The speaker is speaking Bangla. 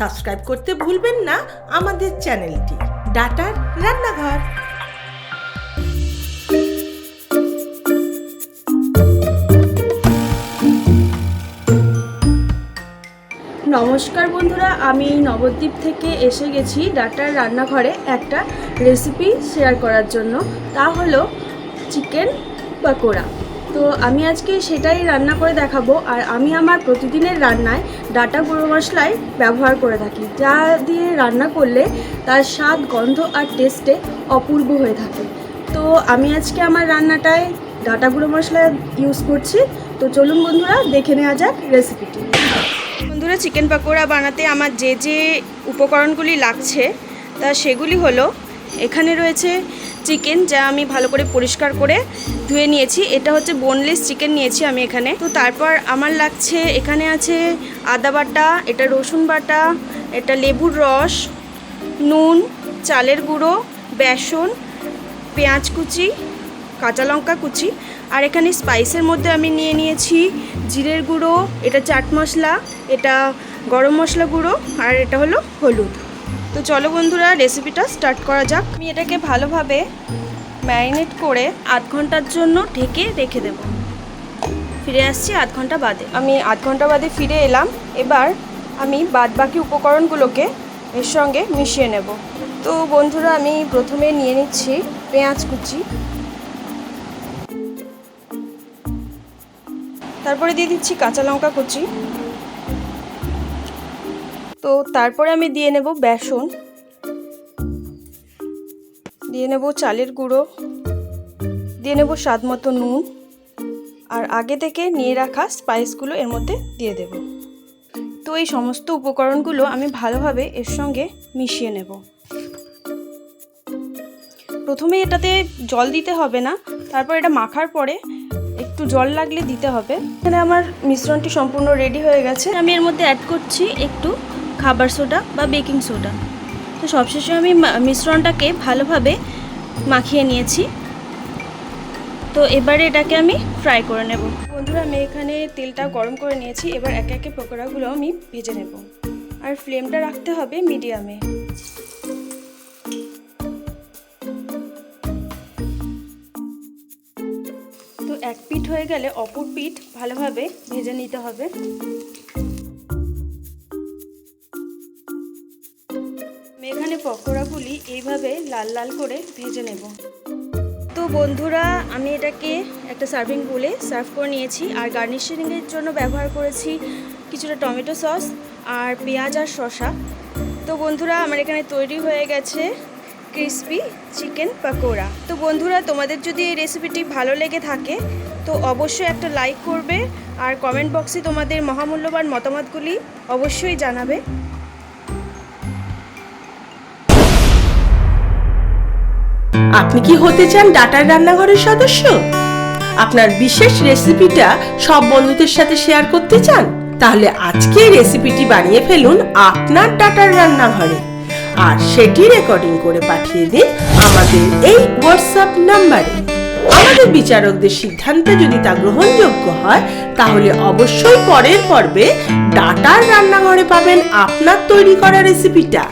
সাবস্ক্রাইব করতে ভুলবেন না আমাদের চ্যানেলটি ডাটার রান্নাঘর। নমস্কার বন্ধুরা, আমি নবদ্বীপ থেকে এসে গেছি ডাটার রান্নাঘরে একটা রেসিপি শেয়ার করার জন্য। তা হলো চিকেন পাকোড়া। তো আমি আজকে সেটাই রান্না করে দেখাবো। আর আমি আমার প্রতিদিনের রান্নায় ডাটা গুঁড়ো মশলাই ব্যবহার করে থাকি, যা দিয়ে রান্না করলে তার স্বাদ, গন্ধ আর টেস্টে অপূর্ব হয়ে থাকে। তো আমি আজকে আমার রান্নাটায় ডাটা গুঁড়ো মশলা ইউজ করছি। তো চলুন বন্ধুরা, দেখে নেওয়া যাক রেসিপিটি। বন্ধুরা, চিকেন পাকোড়া বানাতে আমার যে যে উপকরণগুলি লাগছে তা সেগুলি হলো, এখানে রয়েছে চিকেন, যা আমি ভালো করে পরিষ্কার করে ধুয়ে নিয়েছি। এটা হচ্ছে বোনলেস চিকেন নিয়েছি আমি এখানে। তো তারপর আমার লাগছে, এখানে আছে আদা বাটা, এটা রসুন বাটা, এটা লেবুর রস, নুন, চালের গুঁড়ো, বেসন, পেঁয়াজ কুচি, কাঁচা লঙ্কা কুচি। আর এখানে স্পাইসের মধ্যে আমি নিয়ে নিয়েছি জিরের গুঁড়ো, এটা চাট মশলা, এটা গরম মশলা গুঁড়ো, আর এটা হলো হলুদ। তো চলো বন্ধুরা, রেসিপিটা স্টার্ট করা যাক। আমি এটাকে ভালোভাবে ম্যারিনেট করে আধ ঘন্টার জন্য ঢেকে রেখে দেব। ফিরে আসছি আধ ঘন্টা বাদে। আমি আধ ঘন্টা বাদে ফিরে এলাম। এবার আমি বাদবাকি উপকরণগুলোকে এর সঙ্গে মিশিয়ে নেব। তো বন্ধুরা, আমি প্রথমে নিয়ে নিচ্ছি পেঁয়াজ কুচি, তারপরে দিয়ে দিচ্ছি কাঁচা লঙ্কা কুচি, তো তারপরে আমি দিয়ে নেব বেসন, দিয়ে নেব চালের গুঁড়ো, দিয়ে নেব স্বাদ মতো নুন, আর আগে থেকে নিয়ে রাখা স্পাইসগুলো এর মধ্যে দিয়ে দেব। তো এই সমস্ত উপকরণগুলো আমি ভালোভাবে এর সঙ্গে মিশিয়ে নেব। প্রথমে এটাতে জল দিতে হবে না, তারপর এটা মাখার পরে একটু জল লাগলে দিতে হবে। এখানে আমার মিশ্রণটি সম্পূর্ণ রেডি হয়ে গেছে। আমি এর মধ্যে অ্যাড করছি একটু খাবার সোডা বা বেকিং সোডা। তো সবশেষে আমি মিশ্রণটাকে ভালোভাবে মাখিয়ে নিয়েছি। তো এবারে এটাকে আমি ফ্রাই করে নেব। বন্ধুরা, আমি এখানে তেলটা গরম করে নিয়েছি। এবার একে একে পকোড়াগুলো আমি ভেজে নেব, আর ফ্লেমটা রাখতে হবে মিডিয়ামে। তো এক পিঠ হয়ে গেলে অপর পিঠ ভালোভাবে ভেজে নিতে হবে। আমি এখানে পকোড়াগুলি এইভাবে লাল লাল করে ভেজে নেব। তো বন্ধুরা, আমি এটাকে একটা সার্ভিং বোলে সার্ভ করে নিয়েছি। আর গার্নিশিংয়ের জন্য ব্যবহার করেছি কিছুটা টমেটো সস আর পেঁয়াজ আর শসা। তো বন্ধুরা, আমার এখানে তৈরি হয়ে গেছে ক্রিসপি চিকেন পাকোড়া। তো বন্ধুরা, তোমাদের যদি এই রেসিপিটি ভালো লেগে থাকে তো অবশ্যই একটা লাইক করবে, আর কমেন্ট বক্সে তোমাদের মহামূল্যবান মতামতগুলি অবশ্যই জানাবে। আপনি কি হতে চান ডাটার রান্নাঘরের সদস্য? আপনার বিশেষ রেসিপিটা সব বন্ধুদের সাথে শেয়ার করতে চান? তাহলে আজকে রেসিপিটি বানিয়ে ফেলুন আপনার ডাটার রান্নাঘরে, আর সেটি রেকর্ডিং করে পাঠিয়ে দিন আমাদের এই হোয়াটসঅ্যাপ নাম্বারে। আমাদের বিচারকদের সিদ্ধান্তে যদি তা গ্রহণযোগ্য হয়, তাহলে অবশ্যই পরের পর্বে ডাটার রান্নাঘরে পাবেন আপনার তৈরি করা রেসিপিটা।